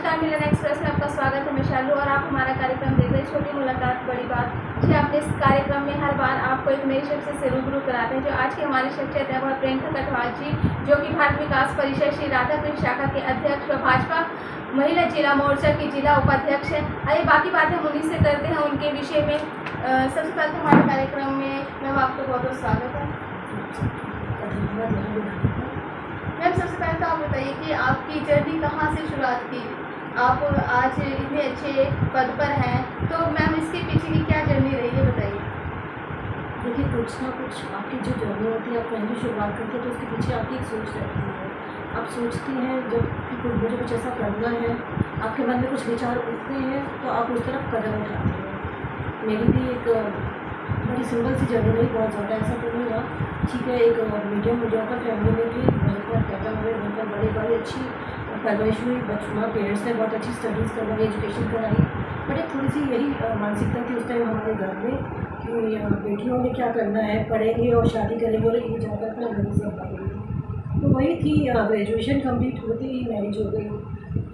नमस्कार, मिलन एक्सप्रेस में आपका स्वागत है। मैं शालू और आप हमारा कार्यक्रम देख रहे हैं छोटी मुलाकात बड़ी बात। जी, आपने इस कार्यक्रम में हर बार आपको एक नई शख्सियत से रूबरू कराते हैं। जो आज की हमारी शख्सियत है वह प्रियंका कटवाल जी, जो कि भारत विकास परिषद श्री राधाकृष्ण शाखा के अध्यक्ष व भाजपा महिला जिला मोर्चा की जिला उपाध्यक्ष है। आइए बाकी बातें उन्हीं से करते हैं उनके विषय में। सबसे पहले तो हमारे कार्यक्रम में मैम आपका बहुत बहुत स्वागत है। मैम, सबसे पहले तो आप बताइए कि आपकी जर्नी कहाँ से शुरुआत की, आप आज इतने अच्छे पद पर हैं, तो मैम इसके पीछे की क्या जर्नी रही है बताइए। देखिए, कुछ ना कुछ आपकी जो जर्नी होती है, आप कहीं भी शुरुआत करते हैं तो उसके पीछे आपकी एक सोच रहती है। आप सोचती हैं जब कि मुझे कुछ ऐसा करना है, आपके मन में कुछ विचार उठते हैं तो आप उस तरफ कदम उठाते हैं। मेरी भी एक बड़ी सिंपल सी जर्नी रही, बहुत ज़्यादा ऐसा तो नहीं रहा। ठीक है, एक मीडियम हो जाता फैमिली में थी, वहीं पर पैदा हुए, वहीं पर बड़ी अच्छी परवरिश हुई। बचपन पेरेंट्स ने बहुत अच्छी स्टडीज़ करवाई, एजुकेशन कराई, बट एक थोड़ी सी यही मानसिकता थी उस टाइम हमारे घर में कि बेटियों ने क्या करना है, पढ़ेंगे और शादी करेंगे और ये जाकर अपना घर से करेंगे। तो वही थी, ग्रेजुएशन कंप्लीट होते ही मैरिज हो गई,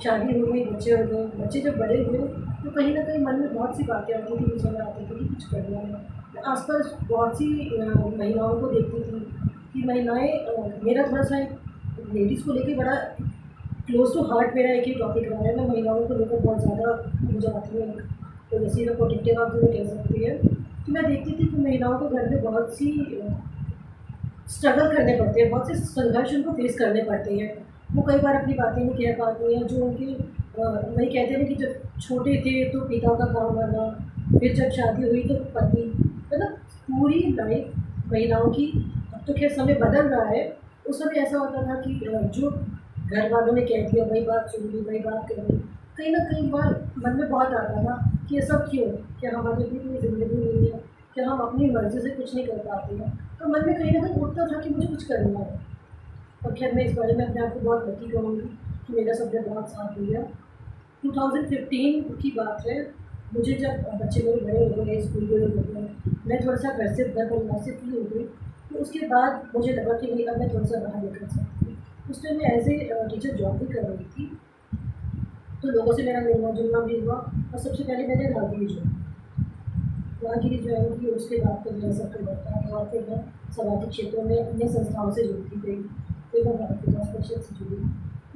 शादी हो गई, बच्चे हो गए। बच्चे जब बड़े हुए तो कहीं ना कहीं मन में बहुत सी बातें आती थी, विचार आते थे कि कुछ करना है। आसपास बहुत सी महिलाओं को देखती थी कि महिलाएं, मेरा थोड़ा सा एक लेडीज़ को लेके बड़ा क्लोज टू हार्ट मेरा एक ही टॉपिक रहा है। मैं महिलाओं को लेकर बहुत ज़्यादा मुझे आती है, तो जैसे मैं प्रोटेक्टिव आप जो कह सकती है। तो मैं देखती थी कि महिलाओं को घर में बहुत सी स्ट्रगल करने पड़ते हैं, बहुत से संघर्ष उनको फेस करने पड़ते हैं। वो कई बार अपनी बातें नहीं कह पाती हैं, जो उनके वही कहते हैं कि जब छोटे थे तो पिता का काम करना, फिर जब शादी हुई तो पति, मतलब पूरी लाइफ महिलाओं की। अब तो खैर समय बदल रहा है, उस समय ऐसा होता था कि जो घर वालों ने कह दिया वही बात सुन ली, वही बात कर ली। कहीं ना कहीं बार मन में बहुत आता था कि ये सब क्यों, क्या हमारी भी कोई ज़िंदगी नहीं है, क्या हम अपनी मर्ज़ी से कुछ नहीं कर पाते हैं। तो मन में कहीं ना कहीं उठता था कि मुझे कुछ करना है। और खैर मैं इस बारे में अपने आप को बहुत लकी कहूँगी कि मेरा सबने बहुत साथ दिया। 2015 की बात है, मुझे जब बच्चे मेरे बड़े हो गए, स्कूल गोए हो गए, मैं थोड़ा सा घर परिवार से फ्री हो गई, तो उसके बाद मुझे लगा कि नहीं, अब मैं थोड़ा सा बाहर निकल सकती हूँ। उस टाइम मैं एज ए टीचर जॉब भी कर रही थी, तो लोगों से मेरा मिलना जुलना भी हुआ। और सबसे पहले मैंने राहगिरी ज्वाइन की, उसके बाद फिर मेरा सर्कल बढ़ता गया और फिर मैं सामाजिक क्षेत्रों में अन्य संस्थाओं से जुड़ती गई, फिर मैं भारत विकास परिषद से जुड़ी।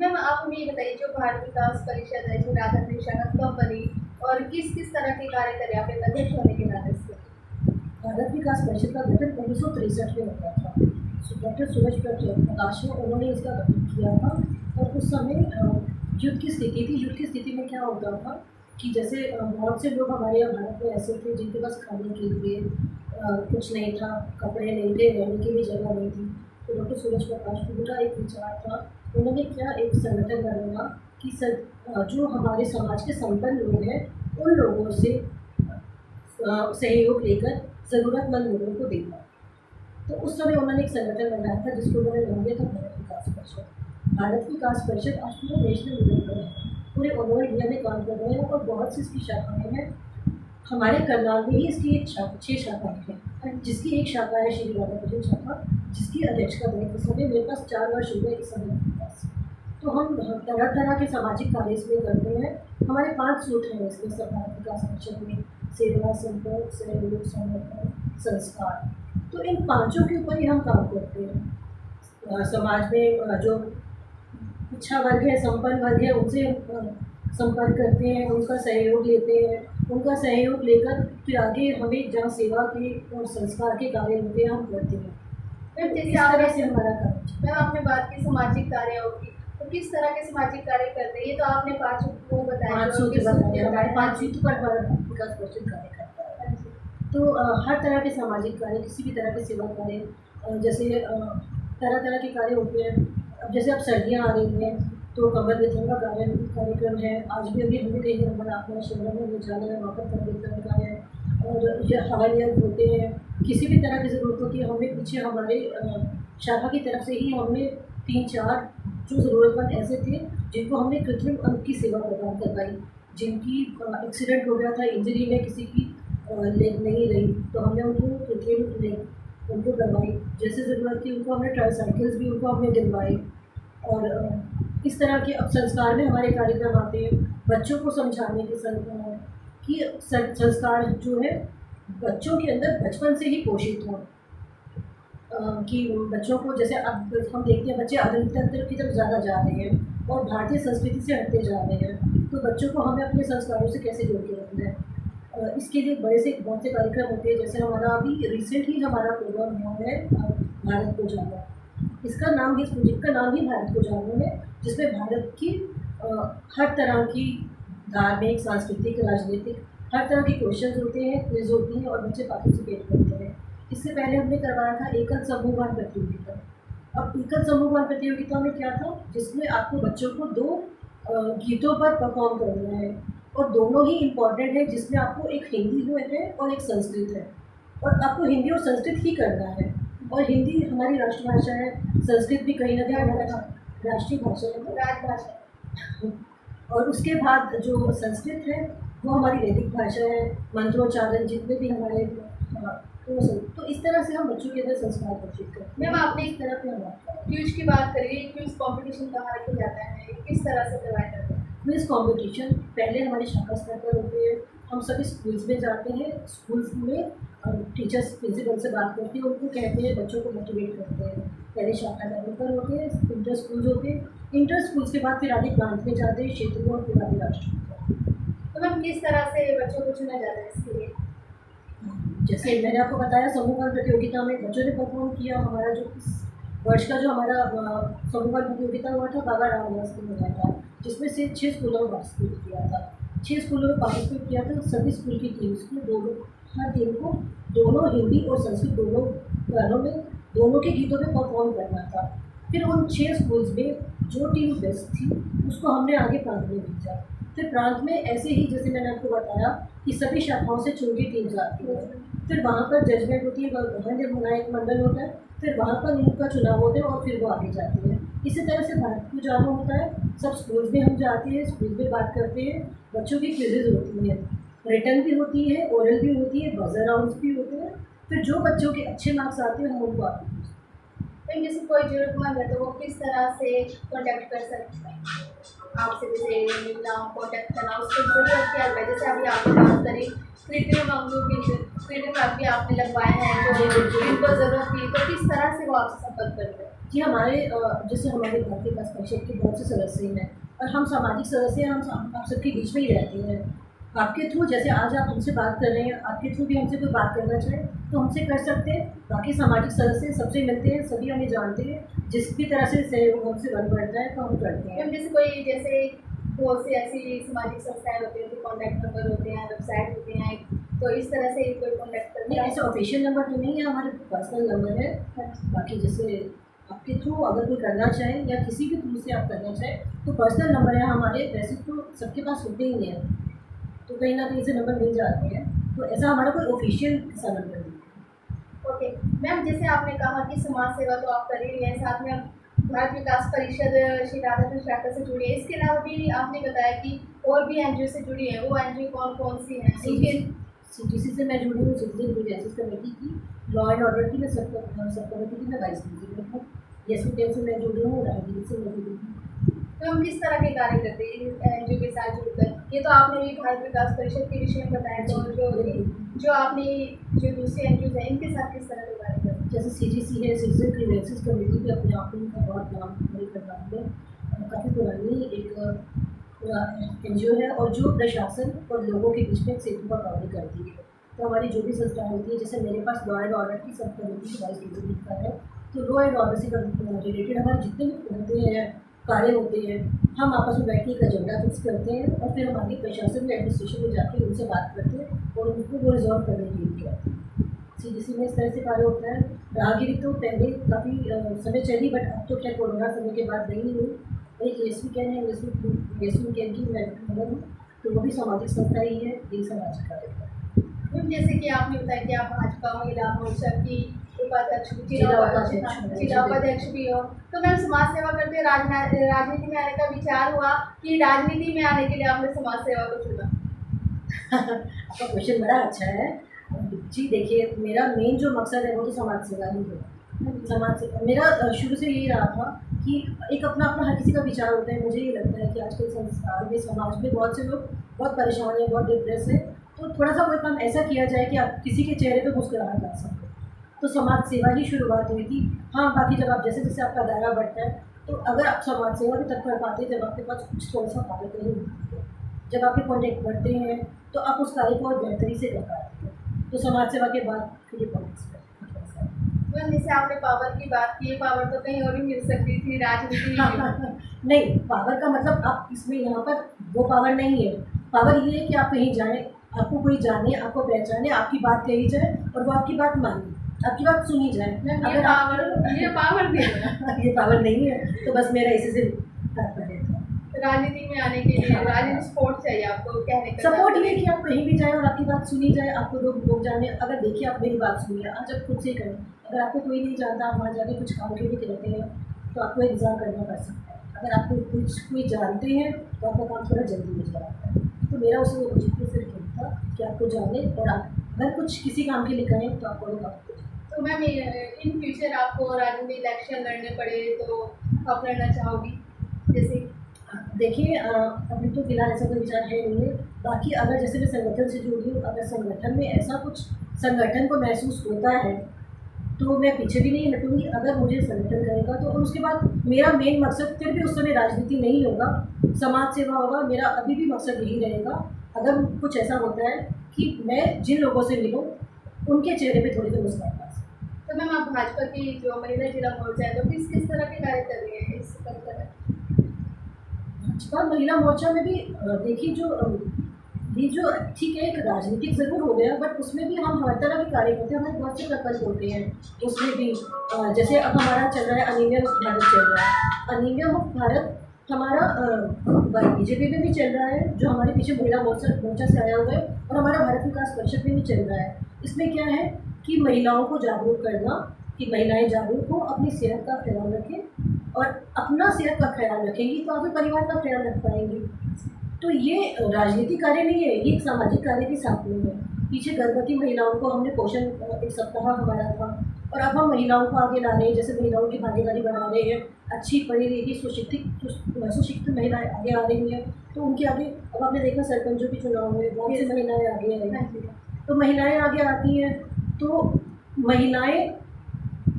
मैम, आप हमें ये बताइए, जो भारत विकास परिषद है, जो राधाकृष्ण शाखा कब बनी और किस किस तरह के कार्य करे आप एक अध्यक्ष होने के नाते से। भारत विकास परिषद का गठन 1963 में हुआ था। डॉक्टर सूरज प्रकाश ने उन्होंने इसका गठन किया था। और उस समय युद्ध की स्थिति थी। युद्ध की स्थिति में क्या होता था कि जैसे बहुत से लोग हमारे यहाँ भारत में ऐसे थे जिनके पास खाने के लिए कुछ नहीं था, कपड़े नहीं थे, रहने के लिए जगह नहीं थी। तो डॉक्टर सूरज प्रकाश का एक विचार था, उन्होंने क्या एक संगठन बनाया कि जो हमारे समाज के संपन्न लोग हैं उन लोगों से सहयोग लेकर ज़रूरतमंद लोगों को देना। तो उस समय उन्होंने एक संगठन बनाया था जिसको उन्होंने नाम दिया था भारत विकास परिषद। भारत विकास परिषद आज पूरे नेशनल लेवल पर है, पूरे ऑल इंडिया में काम कर रहे हैं और बहुत सी इसकी शाखाएँ हैं। हमारे करनाल में ही इसकी 6 शाखाएँ हैं, जिसकी एक शाखा है श्री राधाकृष्ण शाखा, जिसकी अध्यक्षता बने इस समय मेरे पास 4 वर्ष हो गए इस समय के पास। तो हम तरह तरह के सामाजिक कार्य इसमें करते हैं। हमारे 5 सूत्र हैं इसमें सब भारत विकास परिषद में: सेवा, संपर्क, सहयोग, समर्पण, संस्कार। तो इन 5 के ऊपर ही हम काम करते हैं। समाज में जो अच्छा वर्ग है, संपन्न वर्ग है, उनसे संपर्क करते हैं, उनका सहयोग लेते हैं। उनका सहयोग लेकर फिर आगे हमें जहाँ सेवा के और संस्कार के कार्य होते हैं हम करते हैं। मैम, जैसे इस तरह से हमारा कार्य। मैम, आपने बात की सामाजिक कार्य होगी, तो किस तरह के सामाजिक कार्य करते हैं? ये तो आपने 5 वो बताया, 5 सूत्र बताए, हमारे 5 सूत्र पर भारत विकास परिषद कार्य करता है। तो हर तरह के सामाजिक कार्य, किसी भी तरह के सेवा कार्य, जैसे तरह तरह के कार्य होते हैं। अब जैसे अब सर्दियाँ आ रही हैं तो कमर वितरण का कार्यक्रम है। आज भी अभी हमें कहीं नंबर अपना शहरों में जाना है, वहाँ पर कमर वितरण का है। और ये हवाई अड्डे होते हैं, किसी भी तरह की ज़रूरत होती है, हमें पीछे हमारे शाखा की तरफ से ही हमने 3-4 जो ज़रूरतमंद ऐसे थे जिनको हमने कृत्रिम अंग की सेवा प्रदान करवाई। जिनकी एक्सीडेंट हो गया था, इंजरी में किसी की लेग नहीं रही, तो हमने उनको कृत्रिम लेग उनको दवाई, जैसे ज़रूरत थी उनको हमने ट्राईसाइकिल्स भी उनको हमने दिलवाए। और इस तरह के अब संस्कार में हमारे कार्यक्रम आते हैं बच्चों को समझाने के कि संस्कार जो है बच्चों के अंदर बचपन से ही पोषित हों। कि बच्चों को जैसे अब हम देखते हैं बच्चे आधुनिकता की तरफ ज़्यादा जा रहे हैं और भारतीय संस्कृति से हटते जा रहे हैं, तो बच्चों को हमें अपने संस्कारों से कैसे जोड़ के रखना है। इसके लिए बहुत से कार्यक्रम होते हैं। जैसे हमारा अभी रिसेंट ही हमारा प्रोग्राम हुआ है भारत को जानो। इसका नाम, इस प्रोजेक्ट का नाम ही भारत को जानो है, जिसमें भारत की हर तरह की धार्मिक, सांस्कृतिक, राजनीतिक हर तरह के क्वेश्चंस होते हैं, क्विज होती हैं और बच्चे पार्टिसिपेट करते हैं। इससे पहले हमने करवाया था एकल समूहगान प्रतियोगिता। अब एकल समूहगान प्रतियोगिता में क्या था, जिसमें आपको बच्चों को 2 गीतों पर परफॉर्म करना है और दोनों ही इम्पॉर्टेंट है, जिसमें आपको एक हिंदी है और एक संस्कृत है और आपको हिंदी और संस्कृत ही करना है। और हिंदी हमारी राष्ट्रभाषा है, संस्कृत भी कहीं ना कहीं हमारा राष्ट्रीय भाषा है, राजभाषा। और उसके बाद जो संस्कृत है वो हमारी वैदिक भाषा है, मंत्रोच्चारण जितने भी हमारे तो इस तरह से हम बच्चों के अंदर संस्कार पोषित करते हैं। मैम, आपने इस तरह पे क्विज की बात करी, क्विज कंपटीशन कहाँ रखा जाता है, किस तरह से करवाया जाता है? क्विज कंपटीशन पहले हमारे शाखा स्तर पर होते हैं। हम सभी स्कूल्स में जाते हैं, स्कूल्स में टीचर्स प्रिंसिपल से बात करते हैं, उनको कहते हैं, बच्चों को मोटिवेट करते हैं। पहले शाखा लेवल पर होते हैं, इंटर स्कूल्स होते हैं, इंटर स्कूल्स के बाद फिर आगे प्रांत में जाते हैं, क्षेत्र में और फिर आगे राष्ट्र में। तो मैम, किस तरह से बच्चों को चुना जाता है इसके लिए? जैसे मैंने आपको बताया, समूहगान प्रतियोगिता में बच्चों ने परफॉर्म किया। हमारा जो इस वर्ष का जो हमारा समूहगान प्रतियोगिता हुआ था बाबा रामदास में हुआ था, जिसमें से 6 स्कूलों में पार्टिसिपेट किया था। 6 स्कूलों में पार्टिसिपेट किया था। सभी स्कूल की टीम्स को हर टीम को दोनों हिंदी और संस्कृत दोनों गानों में दोनों के गीतों में परफॉर्म करना था। फिर उन 6 स्कूल्स में जो टीम बेस्ट थी उसको हमने आगे प्रांत में भेजा। फिर प्रांत में ऐसे ही जैसे मैंने आपको बताया कि सभी शाखाओं से चुन के टीम जाती है, फिर वहाँ पर जजमेंट होती है, वहाँ जब निर्णायक मंडल होता है, फिर वहाँ पर उनका चुनाव होता है और फिर वो आगे जाती है। इसी तरह से भारत को जाना होता है। सब स्कूल्स में हम जाते हैं, स्कूल में बात करते हैं, बच्चों की क्विज़ेज होती हैं, रिटर्न भी होती है, ओरल भी होती है, बजर राउंड्स भी होते हैं। फिर जो बच्चों के अच्छे मार्क्स आते हैं हम उनको आगे भेजते हैं। फिर जैसे कोई जरूरतमंद है तो वो किस तरह से कॉन्टैक्ट कर सकते हैं आपसे? जैसे मिलना, कॉन्टैक्ट करना, उसको जरूरत क्या है? जैसे अभी आपने बात करी कृत्रिम अंगों की, कृत्रिम अंग भी आपने लगवाए हैं जो जिनको ज़रूरत थी, तो किस तरह से वो आपसे संपर्क करते हैं? जी, हमारे जैसे हमारे भारतीय विकास परिषद के बहुत से सदस्य हैं और हम सामाजिक सदस्य हैं। हम आप सबके बीच में ही रहते हैं। आपके थ्रू, जैसे आज आप हमसे बात कर रहे हैं, आपके थ्रू भी हमसे कोई बात करना चाहे तो हमसे कर सकते हैं। बाकी सामाजिक सदस्य सबसे मिलते हैं, सभी हमें जानते हैं। जिस भी तरह से सहयोग हमसे बन पड़ता है तो हम करते हैं। जैसे कोई जैसे बहुत सी ऐसी सामाजिक संस्थाएं होती हैं, कॉन्टैक्ट नंबर होते हैं, वेबसाइट होती हैं, तो इस तरह से कोई कॉन्टैक्ट करते नहीं, हैं? ऐसे ऑफिशियल नंबर तो नहीं है, हमारे पर्सनल नंबर है। बाकी जैसे आपके थ्रू अगर कोई करना चाहे या किसी भी थ्रू से आप करना चाहें तो पर्सनल नंबर है हमारे। वैसे तो सबके पास होते ही हैं, तो कहीं ना कहीं से नंबर मिल जाते हैं, तो ऐसा हमारा कोई ऑफिशियल ऐसा नंबर नहीं है। ओके मैम, जैसे आपने कहा कि समाज सेवा तो आप कर ही रही हैं, साथ में भारत विकास परिषद श्री राधाकृष्ण शाखा से जुड़ी है। इसके अलावा भी आपने बताया कि और भी एनजीओ से जुड़ी है, वो एनजीओ कौन कौन सी हैं? CTC से मैं जुड़ी हूँ, सिटीजन ग्रीवेंसेस कमेटी की, लॉ एंड ऑर्डर की मैं सब कमेटी की मैं वाइस प्रेसिडेंट हूँ। SPTM से मैं जुड़ी हूँ, राजनीति से मैं जुड़ी हूँ। तो हम किस तरह के कार्य करते हैं एनजीओ के साथ जुड़कर? ये तो आपने भी भारत विकास परिषद के विषय में बताया, तो जो आपने जो दूसरे एनजीओ हैं इनके साथ किस तरह के कार्य करते हैं? जैसे CTC है, सिटीजन ग्रीवेंसेस कमेटी भी अपने आप में उनका बहुत नाम करना है, काफ़ी पुरानी एक एनजीओ है और जो प्रशासन और लोगों के बीच में सेतु का कार्य करती है। तो हमारी जो भी संस्थाएं होती है, जैसे मेरे पास लॉ एंड ऑर्डर की सब कमेटी की वाइस प्रेसिडेंट का है, तो लॉ एंड ऑर्डर से रिलेटेड हमारे जितने भी होते हैं, कार्य होते हैं, हम आपस में बैठ के एक एजेंडा फिक्स करते हैं और फिर हमारे प्रशासन में एडमिनिस्ट्रेशन में जाके उनसे बात करते हैं और उनको वो रिजॉल्व करने के लिए कहते हैं। CTC में इस तरह से कार्य होता है। राहगिरी तो पहले काफ़ी समय चली, बट अब तो क्या कोरोना समय के बाद नहीं हुई। एक ESV कैन है, ESV कैन की मैं मेंबर हूँ, तो वो भी सामाजिक संस्था ही है, यही सामाजिक कार्य है। जैसे कि आपने बताया कि आप भाजपा महिला मोर्चा की उपाध्यक्ष, जिला उपाध्यक्ष भी हो, तो मैम समाज सेवा करते राजनीति में आने का विचार हुआ कि राजनीति में आने के लिए आपने समाज सेवा को चुना? आपका क्वेश्चन बड़ा अच्छा है जी। देखिए, मेरा मेन जो मकसद है वो तो समाज सेवा ही है। समाज सेवा मेरा शुरू से यही रहा था कि एक अपना अपना हर किसी का विचार होता है। मुझे ये लगता है कि आजकल संसार में, समाज में बहुत से लोग बहुत परेशान हैं, बहुत डिप्रेस हैं। तो थोड़ा-सा कोई काम ऐसा किया जाए कि आप किसी के चेहरे पे मुस्कुराहट ला सकें। तो समाज सेवा ही शुरुआत हुई थी। हाँ, बाकी जब आप जैसे-जैसे आपका दायरा बढ़ता है, तो अगर आप समाज सेवा भी तब कर पाते हैं जब आपके पास कुछ थोड़ा-सा कार्य करने होती है। जब आपके कॉन्टैक्ट बढ़ते हैं, तो आप उस कार्य को और बेहतरी से कर पाते हैं। तो समाज सेवा के बाद फिर ये पॉलिटिक्स में थोड़ा-सा। तो जैसे आपने पावर की बात की है, पावर तो कहीं और भी मिल सकती थी, राजनीति में। नहीं, पावर का मतलब आप इसमें यहाँ पर वो पावर नहीं है। पावर ये है कि आप कहीं जाएँ, आपको कोई जाने, आपको पहचाने, आपकी बात कही जाए और वो आपकी बात माने, आपकी बात सुनी जाए। मैम, अगर आप ये पावर भी है। ये पावर नहीं है, तो बस मेरा इसी से तात्पर्य था। राजनीति में आने के लिए राजनीति सपोर्ट चाहिए आपको, कहने का सपोर्ट ये कि आप कहीं भी जाएँ और आपकी बात सुनी जाए, आपको लोग जाने। अगर देखिए, आप मेरी बात सुनिए, आज आप खुद से करें। अगर आपको कोई नहीं जानता, आप वहाँ जाके कुछ काम के लिए रहते हैं, तो आपको इंतज़ार करना पड़ सकता है। अगर आपको कोई जानते हैं, तो आपका काम थोड़ा जल्दी हो जाता है। तो मेरा उसमें ऑब्जेक्टिव सिर्फ यही था कि आपको जाने, और आप अगर कुछ किसी काम के लिए कहें, तो आपको वो काम करें। तो मैम, इन फ्यूचर आपको राजनीति इलेक्शन लड़ने पड़े तो आप लड़ना चाहोगी? जैसे देखिए, अभी तो फिलहाल ऐसा कोई विचार है नहीं है। बाकी अगर जैसे मैं संगठन से जुड़ी हूँ, अगर संगठन में ऐसा कुछ संगठन को महसूस होता है, तो मैं पीछे भी नहीं हटूँगी। अगर मुझे संगठन करेगा तो, और उसके बाद मेरा मेन मकसद फिर भी उस समय राजनीति नहीं होगा, समाज सेवा होगा। मेरा अभी भी मकसद यही रहेगा। अगर कुछ ऐसा होता है कि मैं जिन लोगों से मिलूँ, उनके चेहरे पे थोड़ी सी मुस्कान आ सके। तो मैम, आप भाजपा की जो महिला जिला मोर्चा है, तो किस तरह के कार्य कर रही है इस पर? भाजपा महिला मोर्चा में भी देखिए, ये जो ठीक है, एक राजनीतिक ज़रूर हो गया, बट उसमें भी हम हर तरह के कार्य करते हैं। हमारे बहुत से प्रकल्प होते हैं उसमें भी। जैसे अब हमारा चल रहा है अनीमिया मुक्त भारत चल रहा है। अनीमिया मुक्त भारत हमारा बीजेपी में भी चल रहा है, जो हमारे पीछे महिला मोर्चा से आया हुआ है, और हमारा भारत विकास परिषद में भी चल रहा है। इसमें क्या है कि महिलाओं को जागरूक करना, कि महिलाएं जागरूक हो, अपनी सेहत का ख्याल रखें, और अपना सेहत का ख्याल रखेंगी तो आगे परिवार का ख्याल रख पाएंगी। तो ये राजनीतिक कार्य नहीं है, ये एक सामाजिक कार्य भी साथ में है। पीछे गर्भवती महिलाओं को हमने पोषण एक सप्ताह हमारा था, और अब हम महिलाओं को आगे ला रहे हैं। जैसे महिलाओं की भागीदारी बढ़ा रहे हैं, अच्छी पढ़ी लिखी सुशिक्षित महिलाएं आगे आ रही हैं, तो उनके आगे अब आपने देखा सरपंचों के चुनाव में बहुत सी महिलाएं आगे आई। तो महिलाएं आगे आती हैं, तो महिलाएं,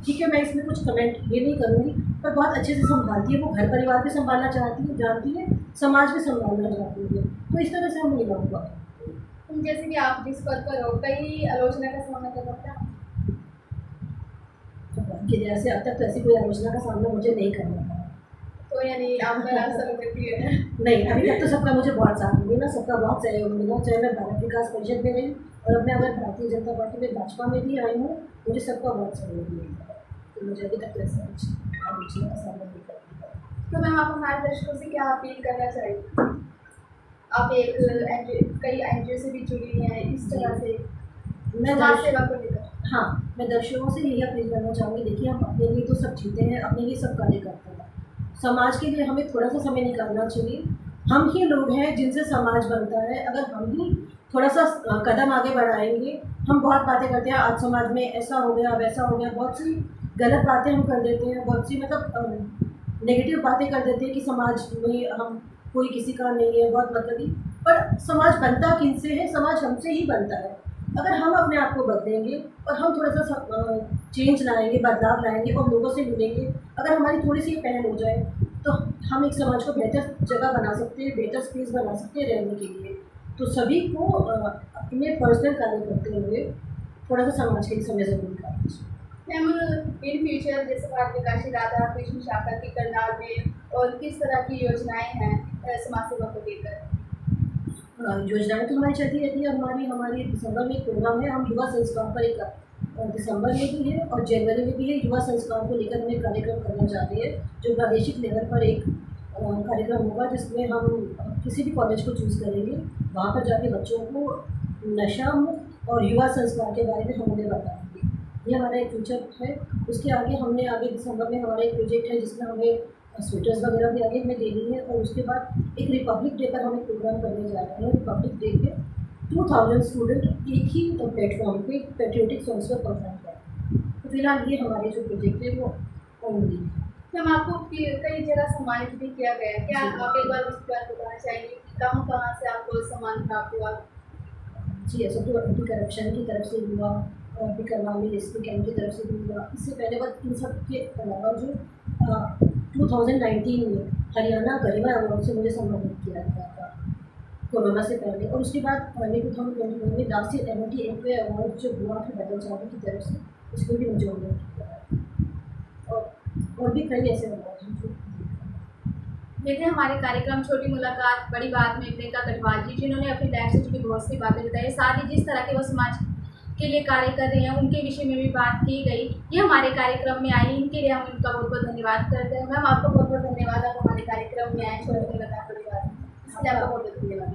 ठीक है, मैं इसमें कुछ कमेंट ये नहीं करूँगी, पर बहुत अच्छे से संभालती है। वो घर परिवार भी संभालना चाहती है, जानती है, समाज भी संभालना चाहती है। तो इस तरह से हम महिलाओं को, जैसे कि आप जिस पद पर हो, कई आलोचना का सामना कर सकते हैं कि जैसे अब तक तो ऐसी कोई आलोचना का सामना मुझे नहीं करना पड़ा। तो यानी आप मेरा करती है? नहीं, अभी तक तो सबका मुझे बहुत साथ मिला, सबका बहुत सहयोग मिला। चाहे मैं भारत विकास परिषद में रही, और अब मैं अगर भारतीय जनता पार्टी में भाजपा में भी आई हूँ, मुझे सबका बहुत सहयोग मिला। तो मुझे अभी तक ऐसा कुछ आलोचना का सामना नहीं करना पड़ा। तो मैम, आप हमारे दर्शकों से क्या अपील करना चाहिए? आप कई एनजीओ से भी जुड़ी हैं, इस तरह से समाज सेवा को लेकर। हाँ, मैं दर्शकों से यही अपील करना चाहूँगी। देखिए, हम अपने लिए तो सब जीते हैं, अपने लिए सब कार्य करते हैं। समाज के लिए हमें थोड़ा सा समय निकालना चाहिए। हम ही लोग हैं जिनसे समाज बनता है। अगर हम ही थोड़ा सा कदम आगे बढ़ाएंगे, हम बहुत बातें करते हैं, आज समाज में ऐसा हो गया, वैसा हो गया, बहुत सी गलत बातें हम कर देते हैं, बहुत सी मतलब नेगेटिव बातें कर देते हैं कि समाज में हम कोई किसी का नहीं है, बहुत मतलबी। पर समाज बनता किनसे है? समाज हमसे ही बनता है। अगर हम अपने आप को बदलेंगे और हम थोड़ा सा चेंज लाएंगे, बदलाव लाएंगे, और लोगों से मिलेंगे, अगर हमारी थोड़ी सी पहल हो जाए, तो हम एक समाज को बेहतर जगह बना सकते हैं, बेहतर स्पेस बना सकते हैं रहने के लिए। तो सभी को अपने पर्सनल कार्य करते हुए थोड़ा सा समाज के लिए समय ज़रूर निकालना चाहिए। मैम, इन फ्यूचर जैसे भारत विकास राधा कृष्ण शाखा की करनाल में और किस तरह की योजनाएं हैं समाज सेवा को लेकर? योजनाएं तो हमारी चलती रहती है। हमारी दिसंबर में एक प्रोग्राम है, हम युवा संस्कार पर एक दिसंबर में भी है और जनवरी में भी है। युवा संस्कार को लेकर हम एक कार्यक्रम करना चाहते हैं, जो प्रादेशिक लेवल पर एक कार्यक्रम होगा, जिसमें हम किसी भी कॉलेज को चूज़ करेंगे, वहाँ पर जाके बच्चों को नशा मुक्त और युवा संस्कार के बारे में हम उन्हें बताएंगे। ये हमारा एक फ्यूचर है। उसके आगे दिसंबर में हमारा एक प्रोजेक्ट है, जिसमें हमें स्वेटर्स वगैरह भी आगे हमें देनी है। और उसके बाद एक रिपब्लिक डे पर हम एक प्रोग्राम करने जा रहे हैं। रिपब्लिक डे पे 2000 स्टूडेंट एक ही प्लेटफॉर्म पे पेट्रियोटिक सॉन्ग्स पर परफॉर्म करें। तो फिलहाल ये हमारे जो प्रोजेक्ट है वो ऑनली है। मैम आपको कई जगह सम्मानित भी किया गया है, क्या जी। आप एक बार उसके बारे में बताना चाहेंगे कि कहाँ से आपको सम्मान प्राप्त हुआ? जी, ऐसा तो एंटी करप्शन की तरफ से हुआ, एंटी करवामी रेस्क्यू कैंप की तरफ से भी हुआ। इससे पहले बस इन सब के अलावा जो 2019 में हरियाणा गरिमा अवार्ड से मुझे सम्मानित किया गया था, कोरोना से पहले। और उसके बाद मैंने 2021 में राष्ट्रीय एमिटी एमपी अवार्ड जो हुआ था बैटल चावल की तरफ से, उसमें भी मुझे अवार्ड किया है। और भी कई ऐसे अवार्ड हैं जो ये थे हमारे कार्यक्रम छोटी मुलाकात बड़ी बात में प्रियंका कटवाल जी, जिन्होंने अपनी लाइफ से जुड़ी बहुत सी बातें बताई, साथ ही जिस तरह के वो समाज के लिए कार्य कर रहे हैं उनके विषय में भी बात की गई। ये हमारे कार्यक्रम में आई, इनके लिए हम उनका बहुत बहुत धन्यवाद करते हैं। मैम आपको बहुत बहुत धन्यवाद, आप हमारे कार्यक्रम में आए छोटी मुलाकात बड़ी बात में, इसलिए आपका बहुत बहुत धन्यवाद।